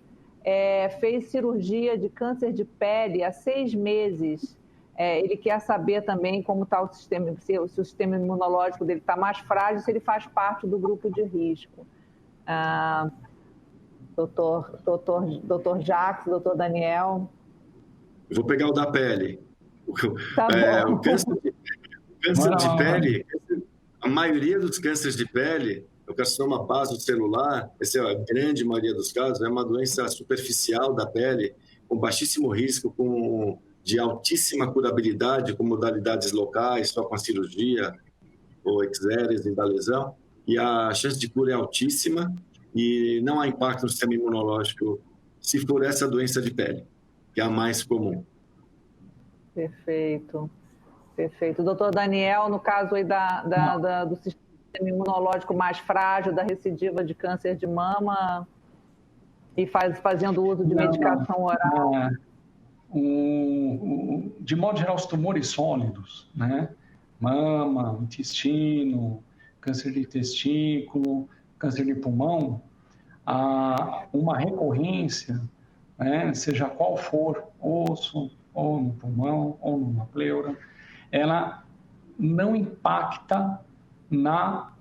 fez cirurgia de câncer de pele há 6 meses. Ele quer saber também como está o sistema, se o sistema imunológico dele está mais frágil, se ele faz parte do grupo de risco. Doutor Jacques, doutor Daniel. Eu vou pegar o da pele. Tá bom. O câncer de pele, a maioria dos cânceres de pele, o carcinoma basocelular, essa é a grande maioria dos casos, é uma doença superficial da pele, com baixíssimo risco, de altíssima curabilidade, com modalidades locais, só com a cirurgia, ou exérese da lesão, e a chance de cura é altíssima, e não há impacto no sistema imunológico se for essa doença de pele, que é a mais comum. Perfeito. Doutor Daniel, no caso aí do sistema imunológico mais frágil, da recidiva de câncer de mama, e fazendo uso de medicação oral? De modo geral, os tumores sólidos, né? Mama, intestino, câncer de testículo, câncer de pulmão, uma recorrência, né, seja qual for, osso, ou no pulmão, ou numa pleura, ela não impacta na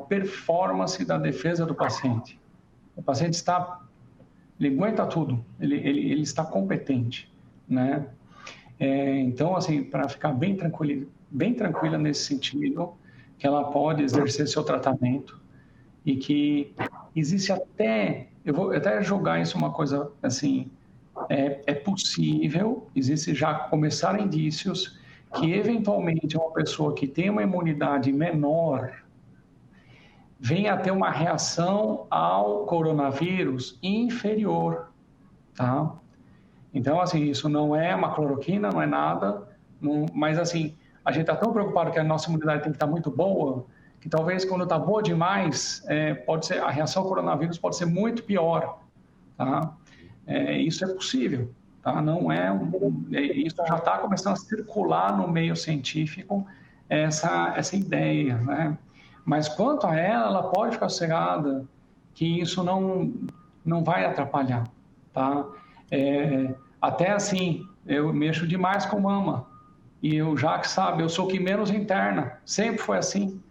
performance da defesa do paciente. O paciente ele aguenta tudo, ele está competente, né? Então, assim, para ficar bem tranquila nesse sentido, que ela pode exercer seu tratamento e que existe eu vou até jogar isso uma coisa assim, é possível, existe já começar indícios que eventualmente uma pessoa que tem uma imunidade menor venha a ter uma reação ao coronavírus inferior, tá? Então, assim, isso não é uma cloroquina, não é nada, mas, assim, a gente está tão preocupado que a nossa imunidade tem que estar muito boa, que talvez quando está boa demais, a reação ao coronavírus pode ser muito pior, tá? Isso é possível, tá? Não isso já está começando a circular no meio científico, essa ideia, né? Mas quanto a ela pode ficar sossegada que isso não vai atrapalhar, tá? Até assim, eu mexo demais com mama, e eu já que sabe, eu sou o que menos interna, sempre foi assim,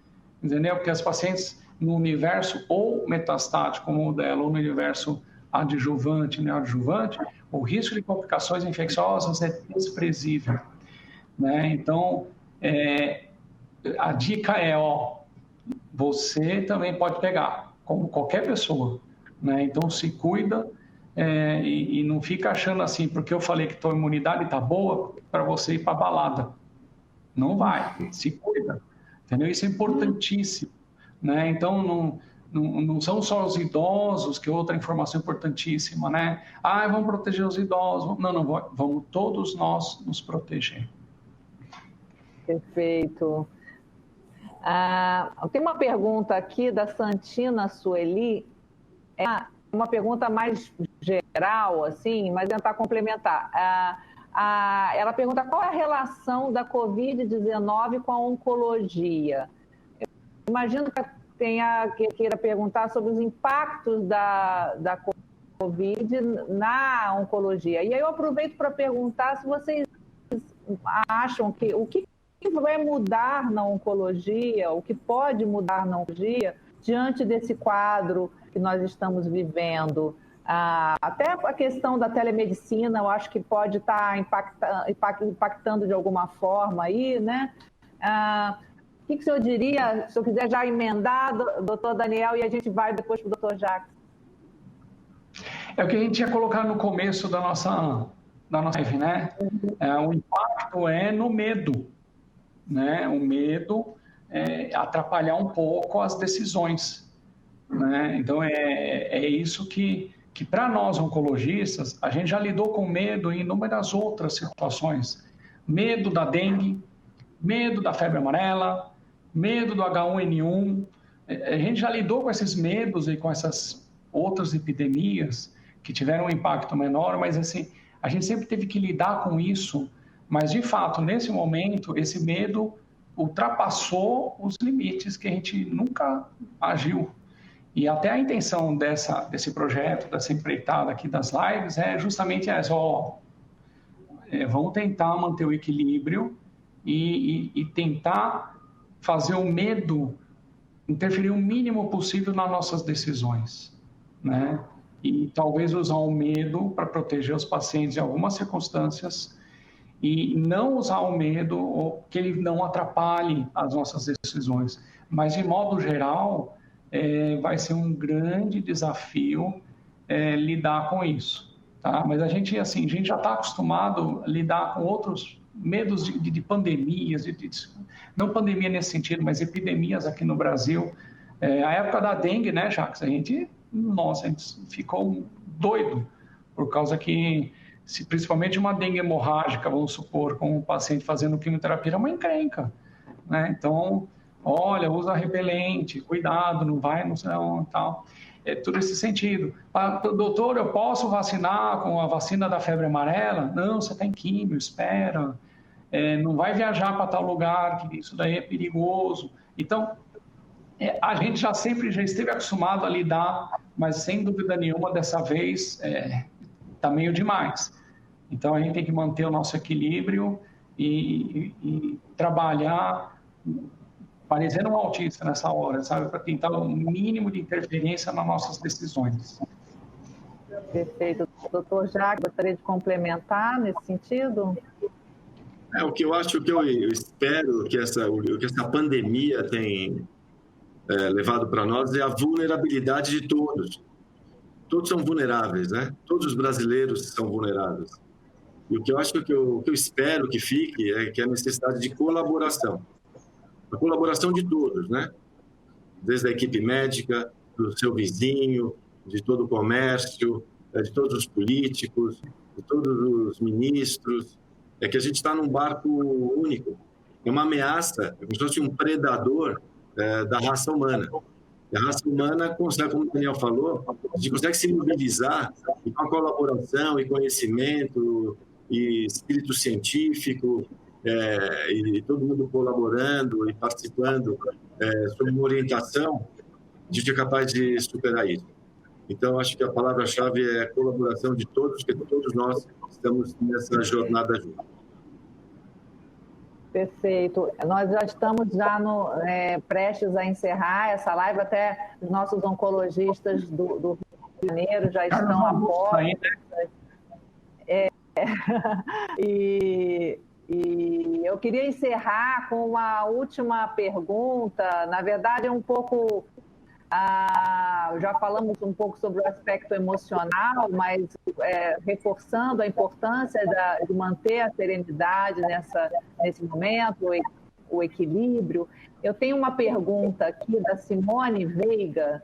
entendeu? Porque as pacientes no universo ou metastático como o dela, ou no universo adjuvante, neoadjuvante, o risco de complicações infecciosas é desprezível, né? Então, a dica você também pode pegar, como qualquer pessoa, né? Então, se cuida e não fica achando assim, porque eu falei que tua imunidade está boa, para você ir para a balada. Não vai, se cuida, entendeu? Isso é importantíssimo. né? Então, não são só os idosos, que é outra informação importantíssima, né? Vamos proteger os idosos. Não, vamos todos nós nos proteger. Perfeito. Tem uma pergunta aqui da Santina Sueli, uma pergunta mais geral, assim, mas tentar complementar. Ela pergunta qual é a relação da Covid-19 com a oncologia. Eu imagino que queira perguntar sobre os impactos da Covid na oncologia. E aí eu aproveito para perguntar se vocês acham que o que vai mudar na oncologia, o que pode mudar na oncologia diante desse quadro que nós estamos vivendo. Até a questão da telemedicina, eu acho que pode estar impactando de alguma forma aí, né? O que o senhor diria, se eu quiser já emendar, doutor Daniel, e a gente vai depois para o doutor Jacques? É o que a gente ia colocar no começo da nossa live, né? O impacto é no medo, né? O medo é atrapalhar um pouco as decisões, né? Então, é isso que para nós oncologistas, a gente já lidou com medo em inúmeras outras situações. Medo da dengue, medo da febre amarela, medo do H1N1. A gente já lidou com esses medos e com essas outras epidemias que tiveram um impacto menor, mas assim, a gente sempre teve que lidar com isso. Mas, de fato, nesse momento, esse medo ultrapassou os limites que a gente nunca agiu. E até a intenção desse projeto, dessa empreitada aqui das lives, é justamente essa, vamos tentar manter o equilíbrio e tentar fazer o medo interferir o mínimo possível nas nossas decisões, né? E talvez usar o medo para proteger os pacientes em algumas circunstâncias e não usar o medo que ele não atrapalhe as nossas decisões. Mas, de modo geral, vai ser um grande desafio lidar com isso, tá? Mas a gente já está acostumado a lidar com outros medos de pandemias, não pandemia nesse sentido, mas epidemias aqui no Brasil. A época da dengue, né, Jacques? A gente ficou doido, por causa que, principalmente uma dengue hemorrágica, vamos supor, com um paciente fazendo quimioterapia, é uma encrenca, né? Então, olha, usa repelente, cuidado, não vai, não sei onde, tal. Tudo esse sentido. Doutor, eu posso vacinar com a vacina da febre amarela? Não, você está em químio, espera. Não vai viajar para tal lugar, que isso daí é perigoso. Então, a gente já esteve acostumado a lidar, mas sem dúvida nenhuma, dessa vez, está meio demais. Então, a gente tem que manter o nosso equilíbrio e trabalhar parecendo um autista nessa hora, sabe? Para tentar o mínimo de interferência nas nossas decisões. Perfeito. Doutor Jacques, gostaria de complementar nesse sentido? O que eu acho, que eu espero que essa pandemia tem levado para nós é a vulnerabilidade de todos. Todos são vulneráveis, né? Todos os brasileiros são vulneráveis. E o que eu acho, que eu espero que fique é que a necessidade de colaboração. A colaboração de todos, né? Desde a equipe médica, do seu vizinho, de todo o comércio, de todos os políticos, de todos os ministros. É que a gente está num barco único. É uma ameaça, como se fosse um predador da raça humana. E a raça humana consegue, como o Daniel falou, a gente consegue se mobilizar e com a colaboração e conhecimento e espírito científico, e todo mundo colaborando e participando sob uma orientação, a gente é capaz de superar isso. Então, acho que a palavra-chave é a colaboração de todos, porque todos nós estamos nessa jornada juntos. Perfeito. Nós já estamos prestes a encerrar essa live, até os nossos oncologistas do Rio de Janeiro já estão a bordo. E eu queria encerrar com uma última pergunta. Na verdade, já falamos um pouco sobre o aspecto emocional, mas reforçando a importância de manter a serenidade nesse momento, o equilíbrio. Eu tenho uma pergunta aqui da Simone Veiga,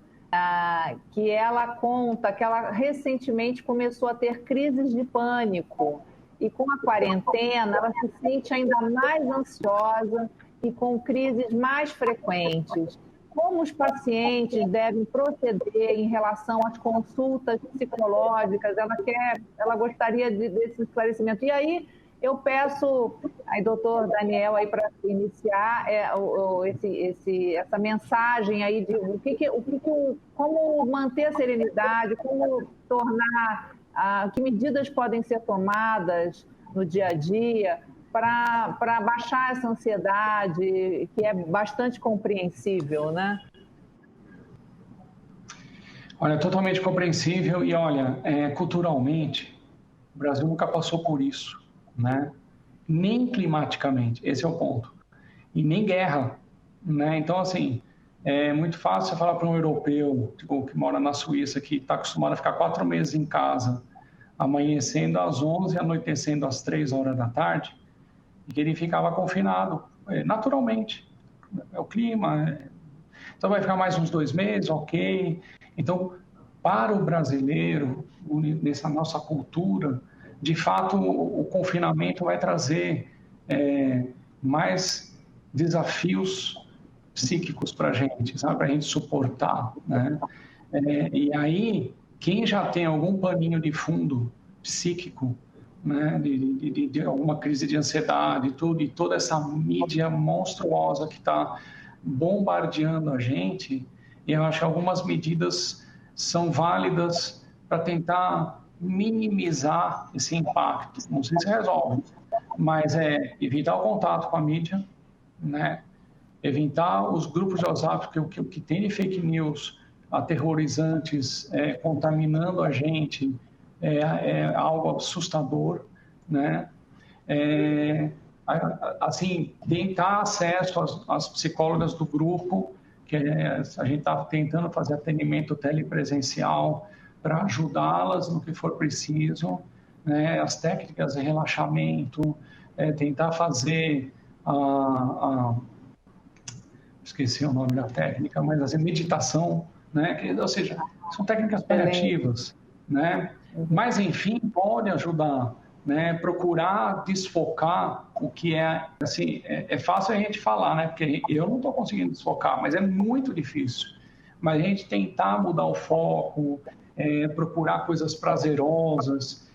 que ela conta que ela recentemente começou a ter crises de pânico e com a quarentena ela se sente ainda mais ansiosa e com crises mais frequentes. Como os pacientes devem proceder em relação às consultas psicológicas? Ela gostaria desse esclarecimento. E aí eu peço ao doutor Daniel aí para iniciar essa mensagem aí de como manter a serenidade, como tornar, que medidas podem ser tomadas no dia a dia para baixar essa ansiedade, que é bastante compreensível, né? Olha, totalmente compreensível e, olha, culturalmente, o Brasil nunca passou por isso, né? Nem climaticamente, esse é o ponto. E nem guerra, né? Então, assim, é muito fácil você falar para um europeu, tipo, que mora na Suíça, que está acostumado a ficar 4 meses em casa, amanhecendo às 11 e anoitecendo às 3 horas da tarde, e que ele ficava confinado, naturalmente. É o clima. Então, vai ficar mais uns 2 meses, ok. Então, para o brasileiro, nessa nossa cultura, de fato, o confinamento vai trazer mais desafios psíquicos para a gente, sabe? Para a gente suportar, né? E aí, quem já tem algum paninho de fundo psíquico, né? De alguma crise de ansiedade, tudo, e toda essa mídia monstruosa que está bombardeando a gente, eu acho que algumas medidas são válidas para tentar minimizar esse impacto. Não sei se resolve, mas evitar o contato com a mídia, né? Evitar os grupos de WhatsApp que tem de fake news aterrorizantes, contaminando a gente, algo assustador, né? Assim, tentar acesso às psicólogas do grupo, que a gente está tentando fazer atendimento telepresencial para ajudá-las no que for preciso, né? As técnicas de relaxamento, tentar fazer esqueci o nome da técnica, mas assim, meditação, né? Ou seja, são técnicas paliativas, né? Mas, enfim, pode ajudar, né? Procurar desfocar o que assim, é fácil a gente falar, né? Porque eu não estou conseguindo desfocar, mas é muito difícil. Mas a gente tentar mudar o foco, procurar coisas prazerosas,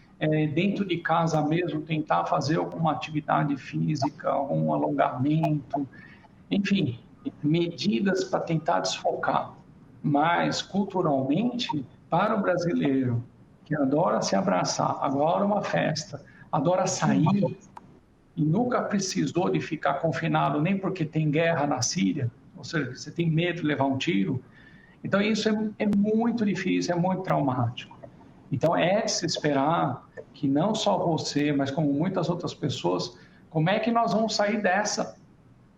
dentro de casa mesmo, tentar fazer alguma atividade física, algum alongamento, enfim, medidas para tentar desfocar. Mas, culturalmente, para o brasileiro, que adora se abraçar, adora uma festa, adora sair, e nunca precisou de ficar confinado nem porque tem guerra na Síria, ou seja, você tem medo de levar um tiro, então isso é muito difícil, é muito traumático. Então é de se esperar que não só você, mas como muitas outras pessoas, como é que nós vamos sair dessa?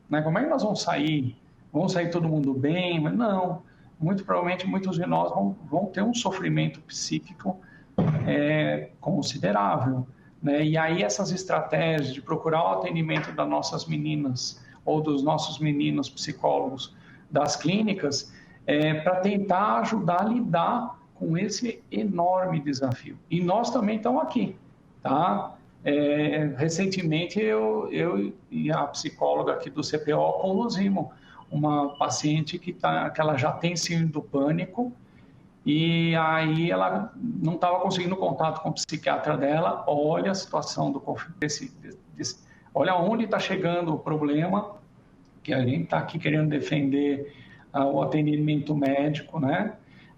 Né? Como é que nós vamos sair? Vamos sair todo mundo bem? Mas não, muito provavelmente muitos de nós vão ter um sofrimento psíquico considerável, né? E aí essas estratégias de procurar o atendimento das nossas meninas ou dos nossos meninos psicólogos das clínicas para tentar ajudar a lidar com esse enorme desafio. E nós também estamos aqui, tá? Recentemente eu e a psicóloga aqui do CPO conduzimos uma paciente que ela já tem síndrome do pânico e aí ela não estava conseguindo contato com o psiquiatra dela. Olha a situação olha onde está chegando o problema, que a gente está aqui querendo defender o atendimento médico, né?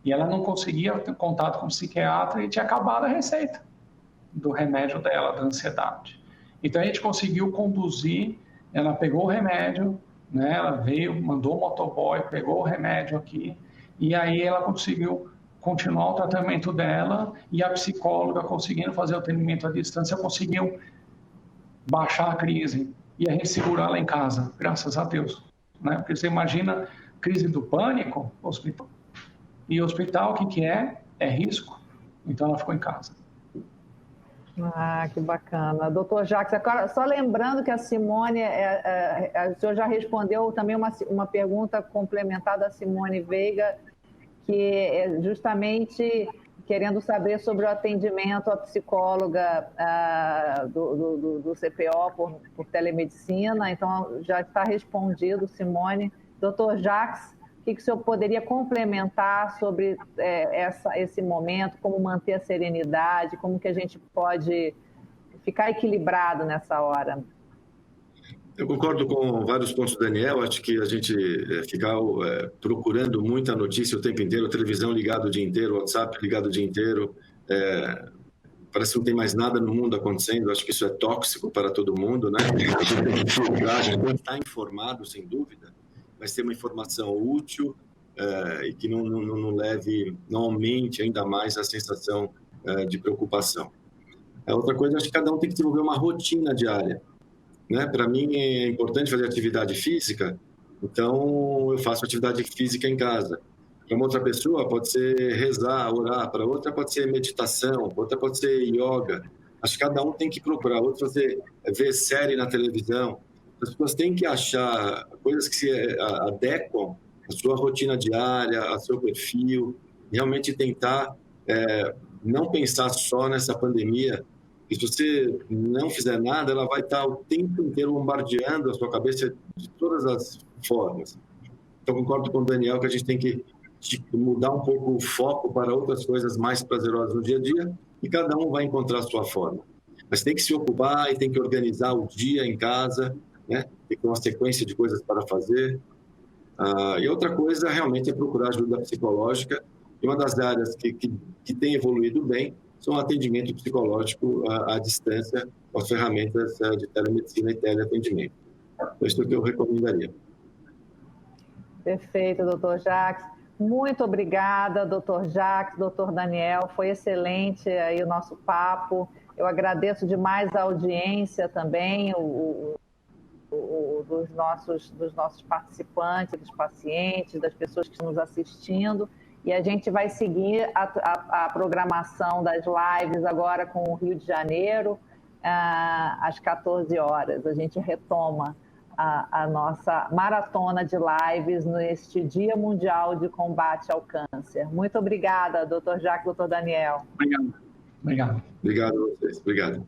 E ela não conseguia ter contato com o psiquiatra e tinha acabado a receita do remédio dela, da ansiedade. Então a gente conseguiu conduzir, ela pegou o remédio, né? Ela veio, mandou o motoboy, pegou o remédio aqui, e aí ela conseguiu continuar o tratamento dela e a psicóloga conseguindo fazer o atendimento à distância, conseguiu baixar a crise e a gente segurar ela em casa, graças a Deus, né? Porque você imagina crise do pânico, hospital. E hospital, o que é? É risco. Então ela ficou em casa. Ah, que bacana. Doutor Jacques, agora, só lembrando que a Simone, o senhor já respondeu também uma pergunta complementar da Simone Veiga, que é justamente querendo saber sobre o atendimento à psicóloga do CPO por telemedicina. Então, já está respondido, Simone. Doutor Jacques, o que o senhor poderia complementar sobre esse momento, como manter a serenidade, como que a gente pode ficar equilibrado nessa hora? Eu concordo com vários pontos do Daniel. Acho que a gente ficar procurando muita notícia o tempo inteiro, televisão ligada o dia inteiro, WhatsApp ligado o dia inteiro, parece que não tem mais nada no mundo acontecendo. Acho que isso é tóxico para todo mundo, né? A gente tem que filtrar, a gente tem que estar informado, sem dúvida, mas ter uma informação útil e que não leve, não aumente ainda mais a sensação de preocupação. A outra coisa, acho que cada um tem que desenvolver uma rotina diária, né? Para mim é importante fazer atividade física, então eu faço atividade física em casa. Para uma outra pessoa pode ser rezar, orar, para outra pode ser meditação, para outra pode ser yoga. Acho que cada um tem que procurar, outro ver série na televisão. As pessoas têm que achar coisas que se adequam à sua rotina diária, ao seu perfil, realmente tentar não pensar só nessa pandemia. E se você não fizer nada, ela vai estar o tempo inteiro bombardeando a sua cabeça de todas as formas. Então, concordo com o Daniel que a gente tem que mudar um pouco o foco para outras coisas mais prazerosas no dia a dia, e cada um vai encontrar a sua forma. Mas tem que se ocupar e tem que organizar o dia em casa, né? Tem que ter uma sequência de coisas para fazer. E outra coisa, realmente, é procurar ajuda psicológica. E uma das áreas que tem evoluído bem são o atendimento psicológico à distância, com as ferramentas de telemedicina e teleatendimento. Então, isso é o que eu recomendaria. Perfeito, doutor Jacques. Muito obrigada, doutor Jacques, doutor Daniel. Foi excelente aí o nosso papo. Eu agradeço demais a audiência também, dos nossos participantes, dos pacientes, das pessoas que estão nos assistindo. E a gente vai seguir a programação das lives agora com o Rio de Janeiro, às 14 horas. A gente retoma a nossa maratona de lives neste Dia Mundial de Combate ao Câncer. Muito obrigada, doutor Jacques, doutor Daniel. Obrigado. Obrigado a vocês. Obrigado.